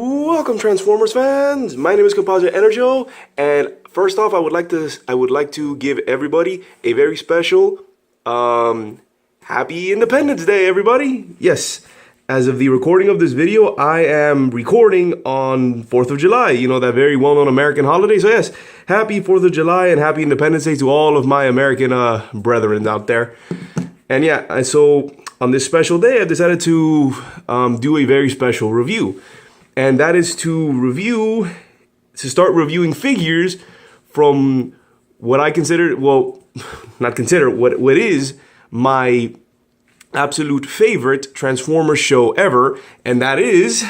Welcome, Transformers fans. My name is Composite Enerjoe, and first off, I would like to give everybody a very special Happy Independence Day, everybody. Yes, as of the recording of this video, I am recording on 4th of July. You know, that very well-known American holiday. So yes, Happy 4th of July and Happy Independence Day to all of my American brethren out there. And yeah, so on this special day, I decided to do a very special review. And that is to start reviewing figures from what I consider, well, not consider, what is my absolute favorite Transformers show ever, and that is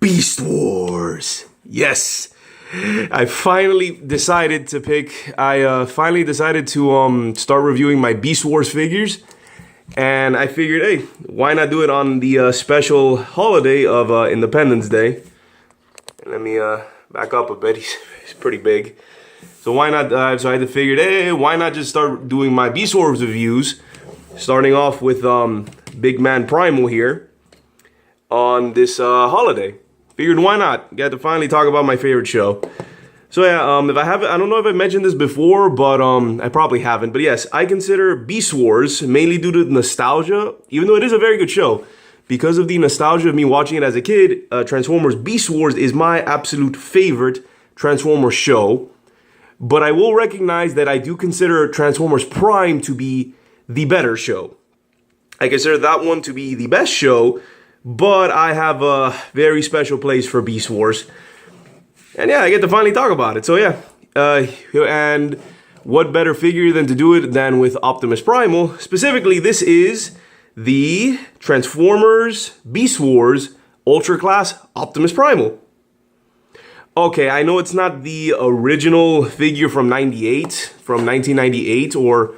Beast Wars. Yes, I finally decided to start reviewing my Beast Wars figures. And I figured, hey, why not do it on the special holiday of Independence Day? Let me back up a bit. He's pretty big. So why not? So I figured, hey, why not just start doing my Beast Wars reviews, starting off with Big Man Primal here on this holiday. Figured, why not? Got to finally talk about my favorite show. So yeah, I don't know if I mentioned this before, but I probably haven't. But yes, I consider Beast Wars, mainly due to nostalgia, even though it is a very good show, because of the nostalgia of me watching it as a kid, Transformers Beast Wars is my absolute favorite Transformers show. But I will recognize that I do consider Transformers Prime to be the better show. I consider that one to be the best show, but I have a very special place for Beast Wars. And yeah, I get to finally talk about it. So yeah, and what better figure than to do it than with Optimus Primal? Specifically, this is the Transformers Beast Wars Ultra Class Optimus Primal. Okay, I know it's not the original figure from 1998, or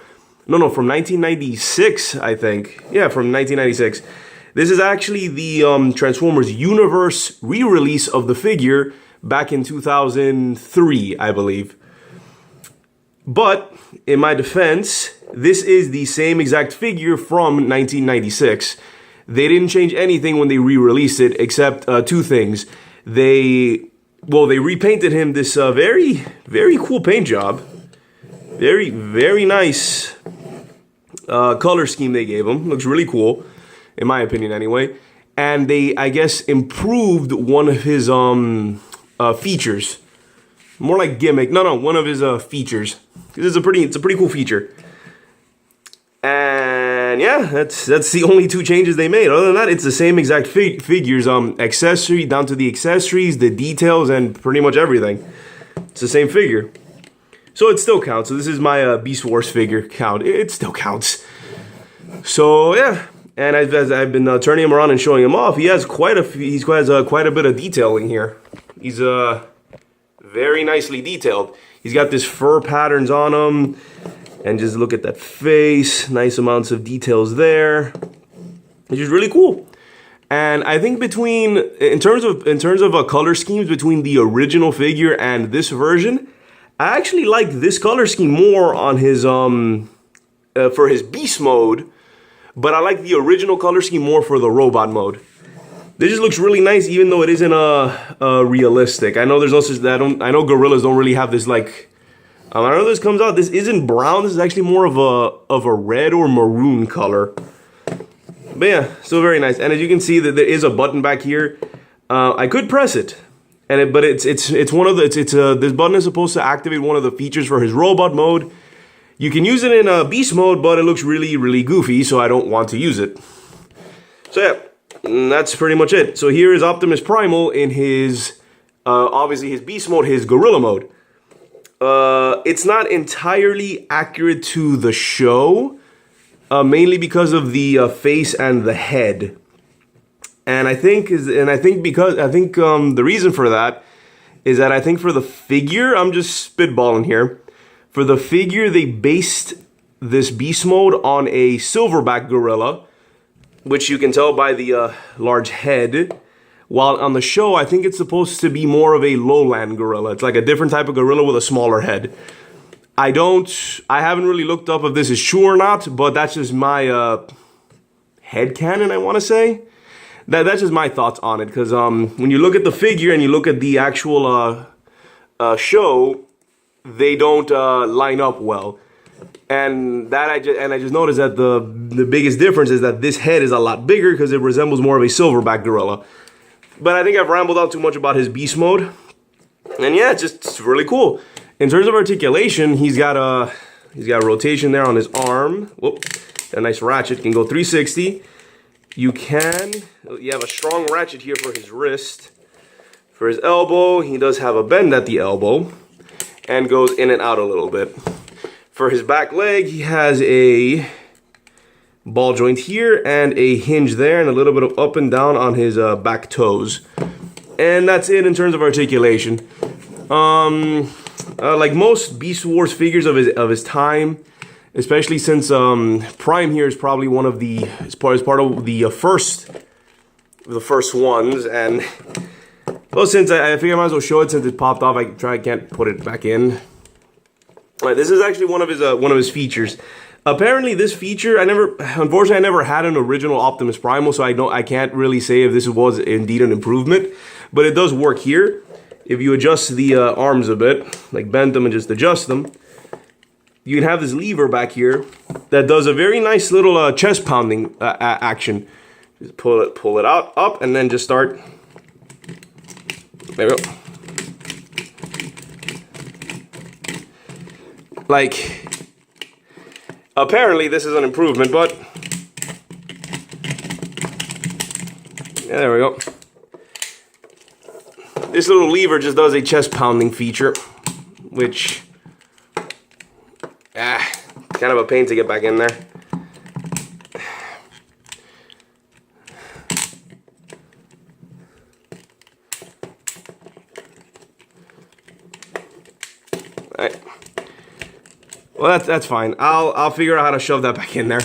no, from 1996, I think. Yeah, from 1996. This is actually the Transformers Universe re-release of the figure back in 2003, I believe. But, in my defense, this is the same exact figure from 1996. They didn't change anything when they re-released it, except two things. They repainted him this very, very cool paint job. Very, very nice color scheme they gave him. Looks really cool, in my opinion anyway. And they, I guess, improved one of his features. More like gimmick. No, one of his features. It's a pretty cool feature. And yeah, that's the only two changes they made. Other than that, it's the same exact figures. Accessory down to the accessories, the details, and pretty much everything. It's the same figure. So it still counts. So this is my Beast Wars figure count. It still counts. So yeah. And as I've been turning him around and showing him off, he has quite a bit of detailing here. He's very nicely detailed. He's got this fur patterns on him, and just look at that face. Nice amounts of details there, which is really cool. And I think in terms of color schemes between the original figure and this version, I actually like this color scheme more on his for his beast mode. But I like the original color scheme more for the robot mode. This just looks really nice, even though it isn't realistic. I know there's also I know gorillas don't really have this like. I don't know if this comes out. This isn't brown. This is actually more of a red or maroon color. But yeah, still very nice. And as you can see, that there is a button back here. I could press it, but it's one of the this button is supposed to activate one of the features for his robot mode. You can use it in beast mode, but it looks really, really goofy, so I don't want to use it. So yeah, that's pretty much it. So here is Optimus Primal in his, obviously his beast mode, his gorilla mode. It's not entirely accurate to the show, mainly because of the face and the head. And I think the reason for that is that I think for the figure, I'm just spitballing here. For the figure, they based this beast mode on a silverback gorilla, which you can tell by the large head. While on the show, I think it's supposed to be more of a lowland gorilla. It's like a different type of gorilla with a smaller head. I haven't really looked up if this is true or not, but that's just my headcanon, I want to say. That's just my thoughts on it, because when you look at the figure and you look at the actual show, they don't line up well. And I just noticed that the biggest difference is that this head is a lot bigger because it resembles more of a silverback gorilla. But I think I've rambled on too much about his beast mode. And yeah, it's really cool. In terms of articulation, he's got a rotation there on his arm. Whoop, a nice ratchet, can go 360. You have a strong ratchet here for his wrist. For his elbow, he does have a bend at the elbow and goes in and out a little bit. For his back leg, he has a ball joint here and a hinge there and a little bit of up and down on his back toes. And that's it in terms of articulation. Like most Beast Wars figures of his time, especially since Prime here is probably one of the part of the first ones, and well, since I figure I might as well show it since it popped off, I can't put it back in. All right, this is actually one of his features. Apparently, this feature unfortunately, I never had an original Optimus Primal, so I can't really say if this was indeed an improvement. But it does work here. If you adjust the arms a bit, like bend them and just adjust them, you can have this lever back here that does a very nice little chest pounding action. Just pull it out, up, and then just start. There we go. Like, apparently this is an improvement, but yeah, there we go. This little lever just does a chest pounding feature, which kind of a pain to get back in there. Alright. Well, that's fine. I'll figure out how to shove that back in there.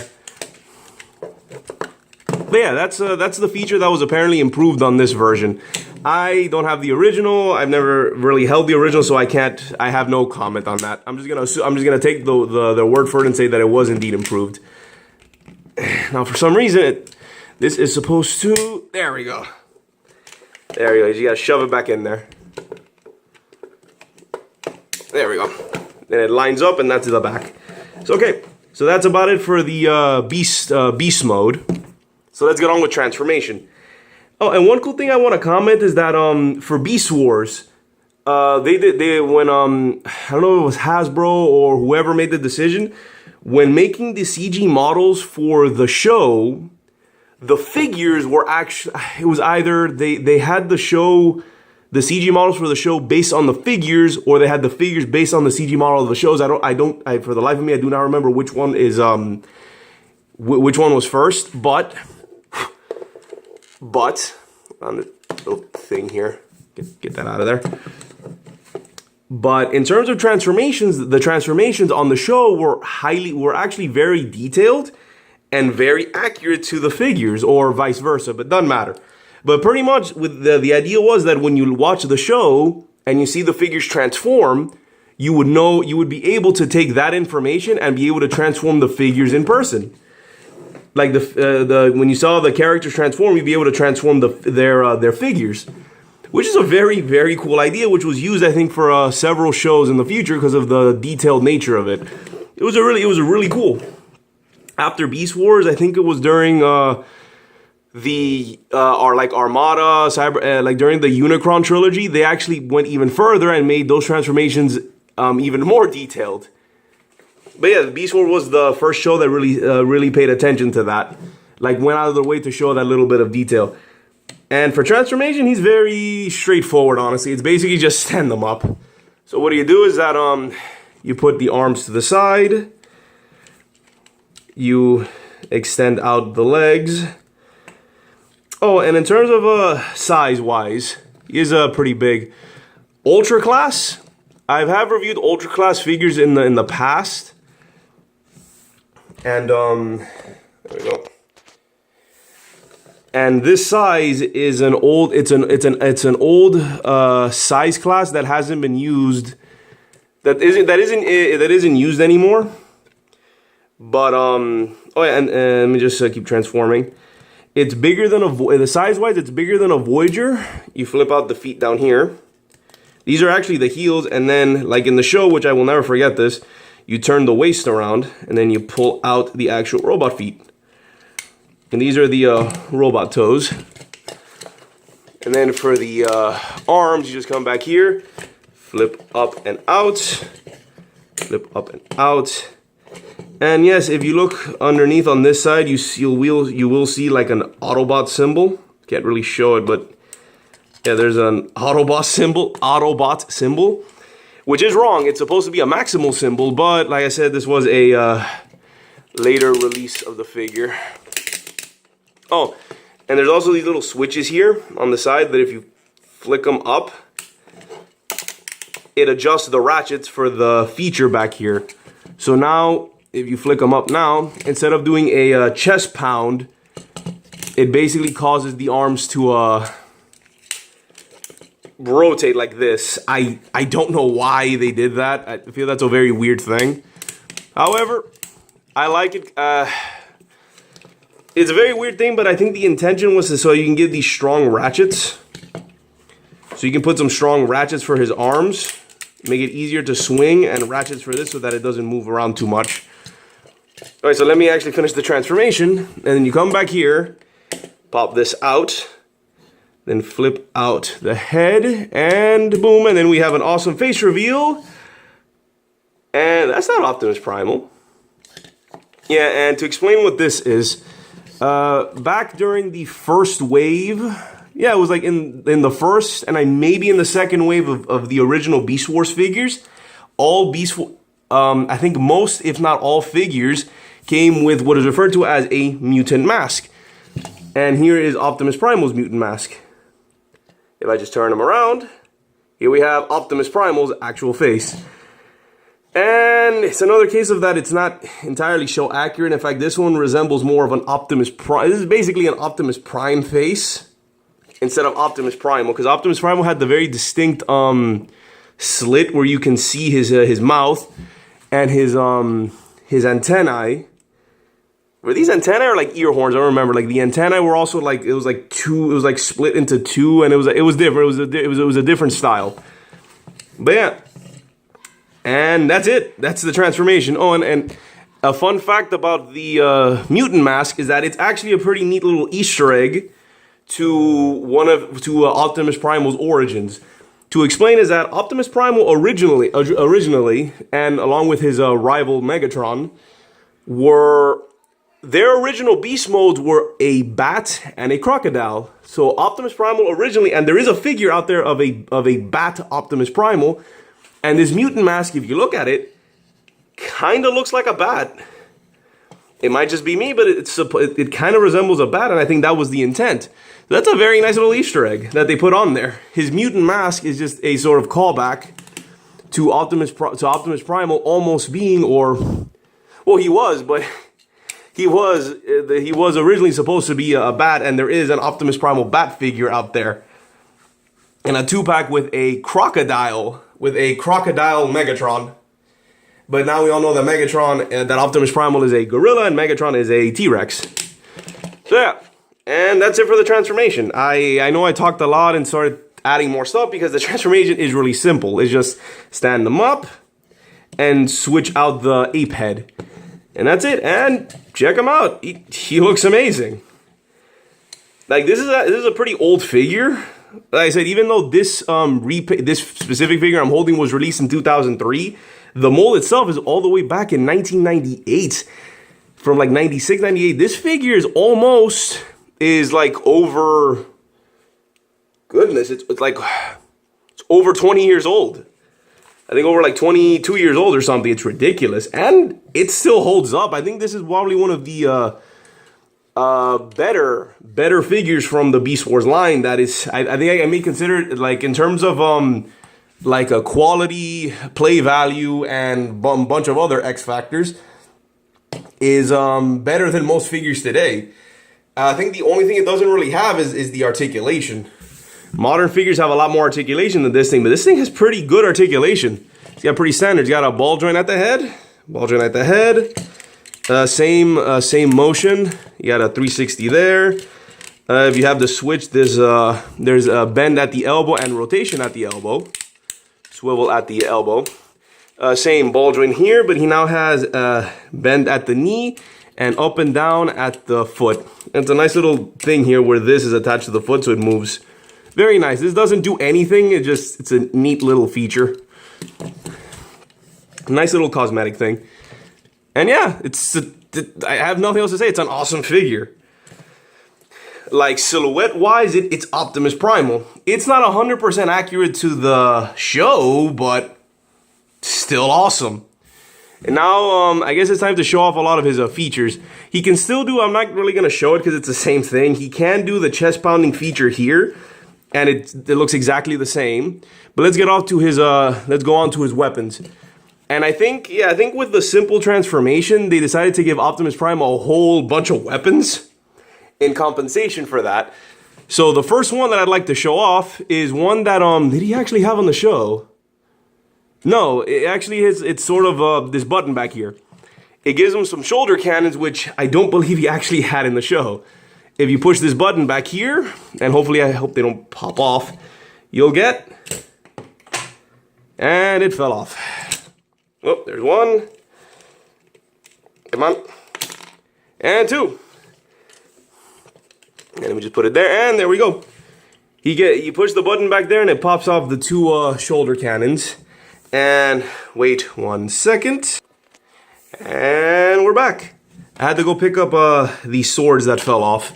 But yeah, that's the feature that was apparently improved on this version. I don't have the original. I've never really held the original, so I have no comment on that. I'm just gonna take the word for it and say that it was indeed improved. Now, for some reason, this is supposed to. There we go. There we go. You gotta shove it back in there. There we go. Then it lines up, and that's the back. So okay. So that's about it for the beast mode. So let's get on with transformation. Oh, and one cool thing I want to comment is that for Beast Wars, when I don't know if it was Hasbro or whoever made the decision, when making the CG models for the show, the figures were actually, it was either they had the CG models for the show based on the figures, or they had the figures based on the CG model of the shows. I for the life of me, I do not remember which one which one was first, but on the little thing here, get that out of there. But in terms of transformations, the transformations on the show were actually very detailed and very accurate to the figures, or vice versa, but doesn't matter. But pretty much with the idea was that when you watch the show and you see the figures transform, you would be able to take that information and be able to transform the figures in person. Like when you saw the characters transform, you'd be able to transform their figures, which is a very, very cool idea, which was used, I think, for several shows in the future because of the detailed nature of it. It was really cool. After Beast Wars, I think it was during the Armada, like during the Unicron trilogy, they actually went even further and made those transformations even more detailed. But yeah, the Beast Wars was the first show that really paid attention to that. Like, went out of their way to show that little bit of detail. And for transformation, he's very straightforward, honestly. It's basically just stand them up. So what you do is that you put the arms to the side. You extend out the legs. Oh, and in terms of size-wise, he is pretty big. Ultra Class. I have reviewed Ultra Class figures in the past. And there we go. And this size is an old. It's an old size class that hasn't been used. That isn't used anymore. But oh yeah, and let me just keep transforming. It's bigger than the size-wise, it's bigger than a Voyager. You flip out the feet down here. These are actually the heels, and then, like in the show, which I will never forget this, you turn the waist around, and then you pull out the actual robot feet. And these are the robot toes. And then for the arms, you just come back here, flip up and out, flip up and out. And yes, if you look underneath on this side, you will see like an Autobot symbol. Can't really show it, but yeah, there's an Autobot symbol, which is wrong. It's supposed to be a maximal symbol, but like I said, this was a later release of the figure. Oh, and there's also these little switches here on the side that if you flick them up, it adjusts the ratchets for the feature back here. So now, if you flick them up now, instead of doing a chest pound, it basically causes the arms to rotate like this. I don't know why they did that. I feel that's a very weird thing. However, I like it. It's a very weird thing, but I think the intention was so you can get these strong ratchets. So you can put some strong ratchets for his arms, make it easier to swing, and ratchets for this so that it doesn't move around too much. All right, so let me actually finish the transformation. And then you come back here, pop this out, then flip out the head, and boom, and then we have an awesome face reveal. And that's not Optimus Primal. Yeah, and to explain what this is, back during the first wave, yeah, it was like in the first and maybe in the second wave of the original Beast Wars figures, all I think most, if not all figures, came with what is referred to as a mutant mask. And here is Optimus Primal's mutant mask. If I just turn him around, here we have Optimus Primal's actual face. And it's another case of that it's not entirely show accurate. In fact, this one resembles more of an Optimus Prime. This is basically an Optimus Prime face instead of Optimus Primal, because Optimus Primal had the very distinct slit where you can see his mouth and his antennae. Were these antennae or like ear horns? I don't remember. Like the antennae were also like it was like split into two, and it was different. It was a different style. But yeah. And that's it. That's the transformation. Oh, and a fun fact about the mutant mask is that it's actually a pretty neat little Easter egg to Optimus Primal's origins. To explain is that Optimus Primal originally, and along with his rival Megatron, their original beast modes were a bat and a crocodile. So Optimus Primal originally, and there is a figure out there of a bat Optimus Primal. And this mutant mask, if you look at it, kind of looks like a bat. It might just be me, but it kind of resembles a bat, and I think that was the intent. So that's a very nice little Easter egg that they put on there. His mutant mask is just a sort of callback to Optimus Primal almost being, well, he was, but he was originally supposed to be a bat, and there is an Optimus Primal bat figure out there. And a 2-pack with a crocodile Megatron. But now we all know that that Optimus Primal is a gorilla and Megatron is a T-Rex. So yeah, and that's it for the transformation. I know I talked a lot and started adding more stuff because the transformation is really simple. It's just stand them up and switch out the ape head. And that's it, and check him out. He looks amazing. Like this is a pretty old figure. Like I said, even though this specific figure I'm holding was released in 2003, the mold itself is all the way back in 1998. From like 96, 98. This figure is like over, goodness, it's over 20 years old. I think over like 22 years old or something. It's ridiculous. And it still holds up. I think this is probably one of the better figures from the Beast Wars line. That is, I think I may consider it, like, in terms of like a quality, play value, and a bunch of other X factors, is better than most figures today. I think the only thing it doesn't really have is the articulation. Modern figures have a lot more articulation than this thing, but this thing has pretty good articulation. It's got pretty standard. It's got a ball joint at the head, same motion. You got a 360 there. If you have the switch, there's a bend at the elbow and rotation at the elbow. Swivel at the elbow. Same ball joint here, but he now has bend at the knee and up and down at the foot. And it's a nice little thing here where this is attached to the foot, so it moves. Very nice. This doesn't do anything. It's a neat little feature. Nice little cosmetic thing. And yeah, I have nothing else to say. It's an awesome figure. Like silhouette-wise, it's Optimus Primal. It's not 100% accurate to the show, but still awesome. And now, I guess it's time to show off a lot of his features. He can still do, I'm not really going to show it because it's the same thing. He can do the chest-pounding feature here, and it looks exactly the same. But let's get off to his, let's go on to his weapons. And I think with the simple transformation, they decided to give Optimus Prime a whole bunch of weapons in compensation for that. So the first one that I'd like to show off is one that, did he actually have on the show? No, it actually is, it's sort of this button back here. It gives him some shoulder cannons, which I don't believe he actually had in the show. If you push this button back here, and hopefully I hope they don't pop off, you'll get, and it fell off. Oh, there's one. Come on. And two. And let me just put it there, and there we go. You push the button back there, and it pops off the two shoulder cannons. And wait 1 second. And we're back. I had to go pick up the swords that fell off.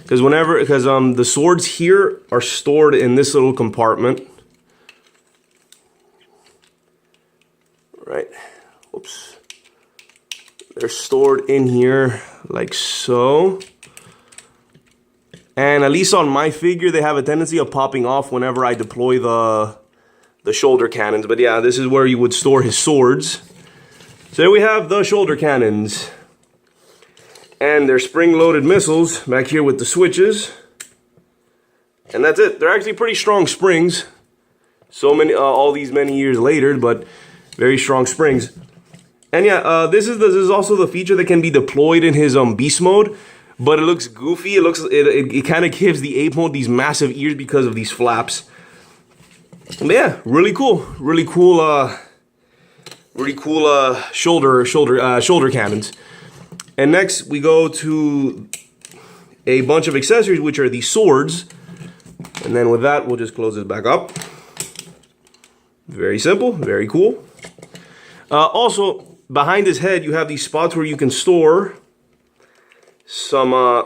Because the swords here are stored in this little compartment. Right. Whoops. They're stored in here like so. And at least on my figure, they have a tendency of popping off whenever I deploy the shoulder cannons. But yeah, this is where you would store his swords. So there we have the shoulder cannons. And they're spring-loaded missiles back here with the switches. And that's it. They're actually pretty strong springs. So many, all these many years later, but very strong springs. And yeah, this is also the feature that can be deployed in his beast mode. But it looks goofy. It kind of gives the ape mode these massive ears because of these flaps. But yeah, really cool shoulder cannons. And next we go to a bunch of accessories, which are these swords. And then with that, we'll just close this back up. Very simple, very cool. Also, behind his head, you have these spots where you can store some more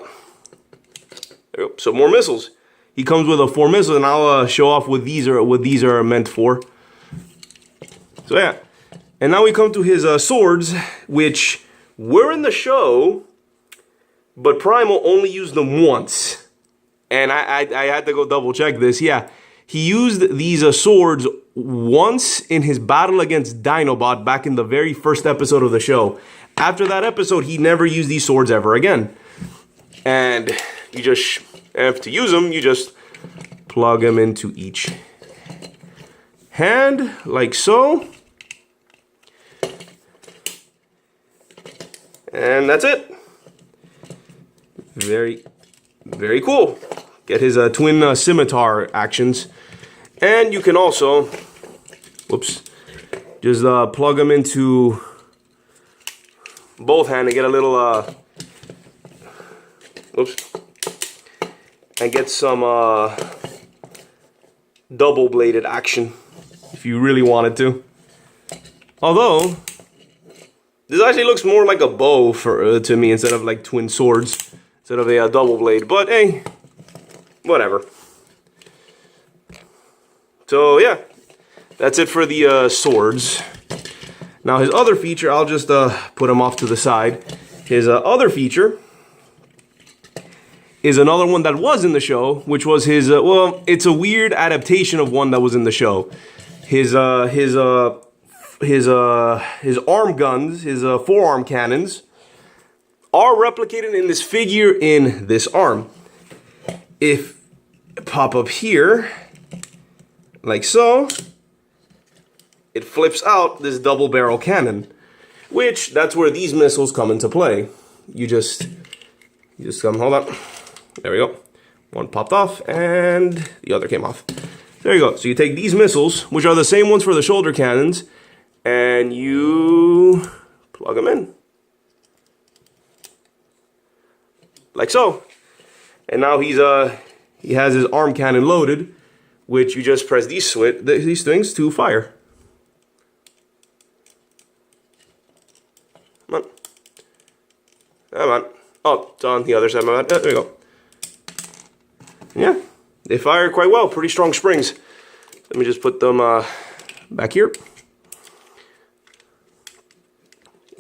missiles. He comes with 4 missiles, and I'll show off what these are meant for. So yeah, and now we come to his swords, which were in the show, but Primal only used them once. And I had to go double check this. Yeah, he used these swords once in his battle against Dinobot back in the very first episode of the show. After that episode, he never used these swords ever again. And you just have to use them, you just plug them into each hand, like so. And that's it. Very, very cool. Get his twin scimitar actions. And you can also, whoops, just plug them into both hands and get a little, whoops, and get some double-bladed action if you really wanted to. Although, this actually looks more like a bow to me instead of like twin swords, instead of a double blade. But hey, whatever. So yeah, that's it for the swords. Now his other feature, I'll just put him off to the side. His other feature is another one that was in the show, which was his, well, it's a weird adaptation of one that was in the show. His arm guns, his forearm cannons, are replicated in this figure in this arm. If pop up here, like so, it flips out this double barrel cannon, which that's where these missiles come into play. You just come, hold on, there we go. One popped off and the other came off. There you go. So you take these missiles, which are the same ones for the shoulder cannons, and you plug them in. Like so. And now he has his arm cannon loaded, which you just press these things to fire. Come on. Come on. Oh, it's on the other side. There we go. Yeah, they fire quite well. Pretty strong springs. Let me just put them back here.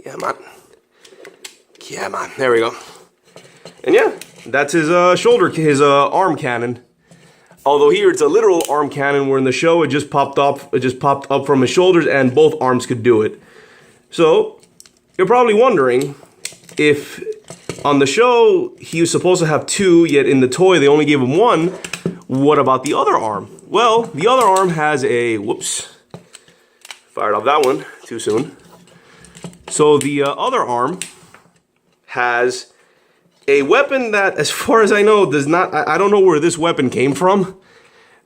Yeah, man. Yeah, man. There we go. And yeah, that's his arm cannon. Although here it's a literal arm cannon, where in the show it just popped up. It just popped up from his shoulders, and both arms could do it. So you're probably wondering if on the show he was supposed to have two, yet in the toy they only gave him one. What about the other arm? Well, the other arm has a whoops. Fired off that one too soon. So the other arm has a weapon that, as far as I know, does not... I don't know where this weapon came from,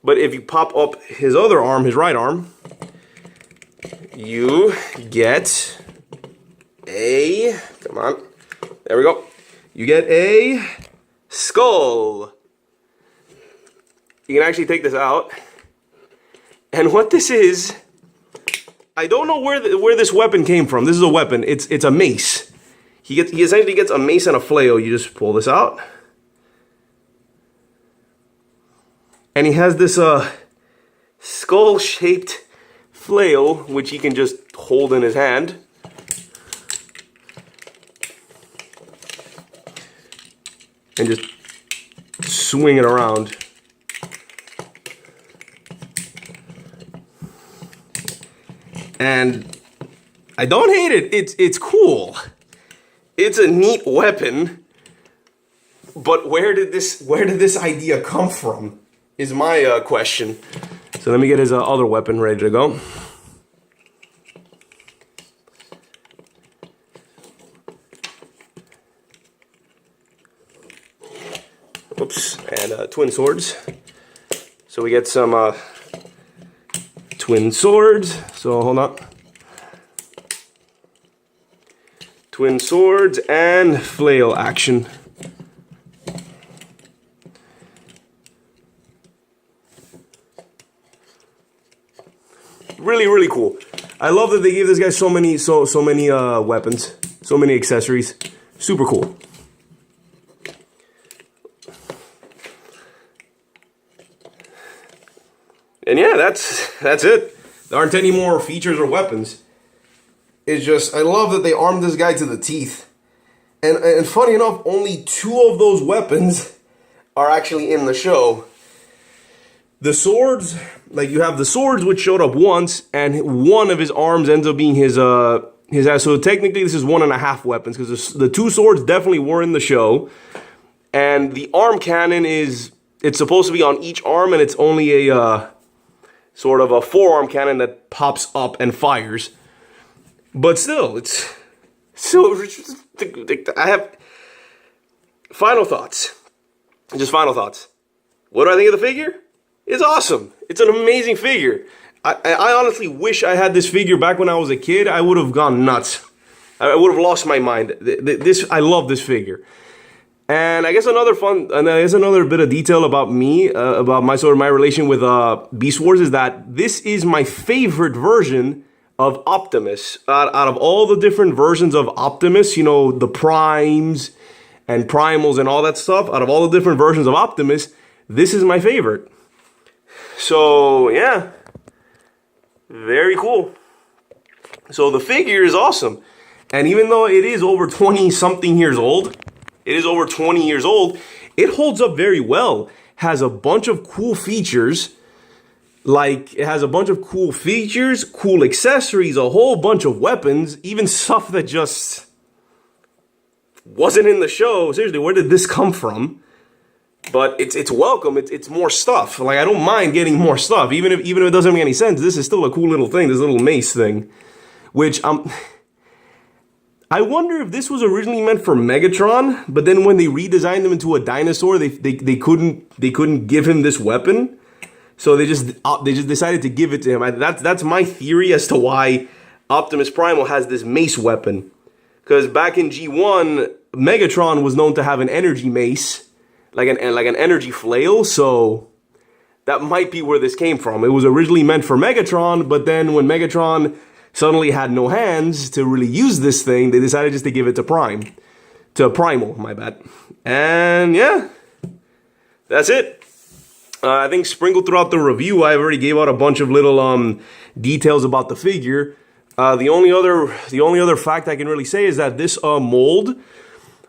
but if you pop up his other arm, his right arm, you get a... Come on. There we go. You get a skull. You can actually take this out. And what this is... I don't know where this weapon came from. This is a weapon. It's a mace. He essentially gets a mace and a flail. You just pull this out. And he has this skull-shaped flail, which he can just hold in his hand. And just swing it around. And I don't hate it. It's cool. It's a neat weapon. But where did this idea come from? Is my question. So let me get his other weapon ready to go. Oops, and twin swords. So we get some twin swords. So hold on. Twin swords and flail action. Really, really cool. I love that they gave this guy so many weapons, so many accessories. Super cool. And yeah, that's it. There aren't any more features or weapons. It's just, I love that they armed this guy to the teeth. And funny enough, only 2 of those weapons are actually in the show. The swords, like you have the swords which showed up once, and one of his arms ends up being his ass. So technically this is 1.5 weapons, because the 2 swords definitely were in the show. And the arm cannon it's supposed to be on each arm, and it's only a sort of a forearm cannon that pops up and fires. But still, it's so... I have final thoughts. Just final thoughts. What do I think of the figure? It's awesome. It's an amazing figure. I honestly wish I had this figure back when I was a kid. I would have gone nuts. I would have lost my mind. I love this figure. And I guess another bit of detail about me, about my relation with Beast Wars, is that this is my favorite version of Optimus. Out of all the different versions of Optimus, you know, the Primes and Primals and all that stuff, out of all the different versions of Optimus, this is my favorite. So, yeah. Very cool. So the figure is awesome. And even though it is over 20-something years old, it holds up very well. Has a bunch of cool features. Like, it has a bunch of cool features, cool accessories, a whole bunch of weapons, even stuff that just wasn't in the show. Seriously, where did this come from? But it's welcome. It's more stuff. Like, I don't mind getting more stuff, even if it doesn't make any sense. This is still a cool little thing, this little mace thing, which I wonder if this was originally meant for Megatron, but then when they redesigned him into a dinosaur, they couldn't give him this weapon, so they just decided to give it to him. That's my theory as to why Optimus Primal has this mace weapon, because back in G1, Megatron was known to have an energy mace, like an energy flail, so that might be where this came from. It was originally meant for Megatron, but then when Megatron suddenly had no hands to really use this thing, they decided just to give it to Primal, my bad. And yeah, that's it. I think sprinkled throughout the review, I already gave out a bunch of little details about the figure. The only other fact I can really say is that this mold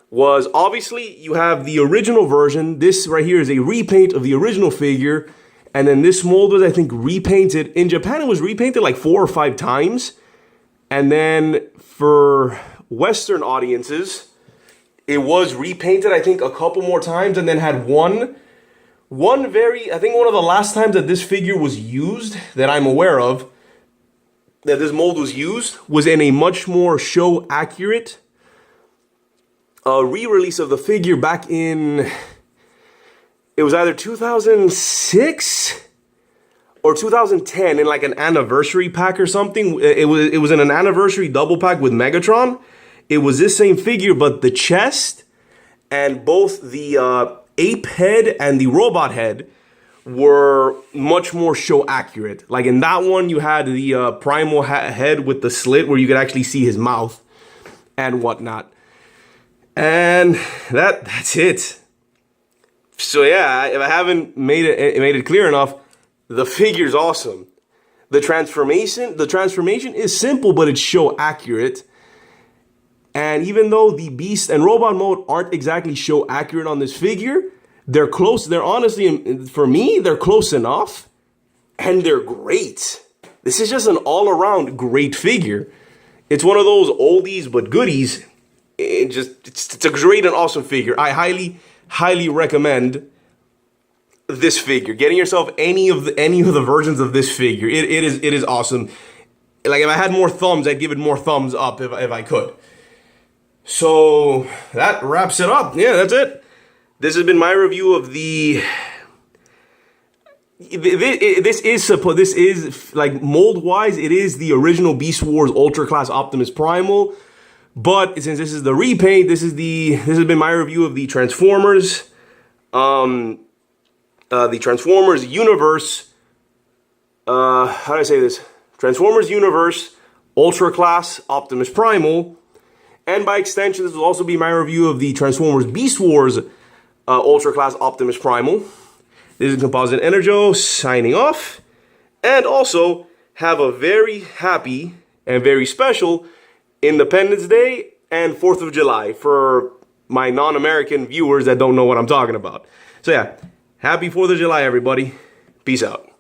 was, obviously, you have the original version. This right here is a repaint of the original figure. And then this mold was, I think, repainted. In Japan, it was repainted like 4 or 5 times. And then for Western audiences, it was repainted, I think, a couple more times. And then had one I think one of the last times that this figure was used, that I'm aware of, that this mold was used, was in a much more show-accurate re-release of the figure back in, it was either 2006 or 2010, in like an anniversary pack or something. It was in an anniversary double pack with Megatron. It was this same figure, but the chest and both the ape head and the robot head were much more show accurate. Like in that one, you had the Primal head with the slit where you could actually see his mouth and whatnot. And that's it. So yeah, if I haven't made it clear enough, the figure's awesome. The transformation is simple, but it's show accurate. And even though the Beast and Robot mode aren't exactly show accurate on this figure, they're close. They're honestly, for me, they're close enough, and they're great. This is just an all-around great figure. It's one of those oldies but goodies. It's a great and awesome figure. I highly recommend this figure. Getting yourself any of the versions of this figure. It is awesome. Like, if I had more thumbs, I'd give it more thumbs up if I could. So that wraps it up. Yeah, that's it. This has been my review of the. This is like mold wise, it is the original Beast Wars Ultra Class Optimus Primal. But since this is the repaint, this has been my review of the Transformers, the Transformers Universe. How do I say this? Transformers Universe Ultra Class Optimus Primal, and by extension, this will also be my review of the Transformers Beast Wars Ultra Class Optimus Primal. This is Composite Enerjoe signing off, and also have a very happy and very special Independence Day and 4th of July for my non-American viewers that don't know what I'm talking about. So yeah, happy 4th of July, everybody. Peace out.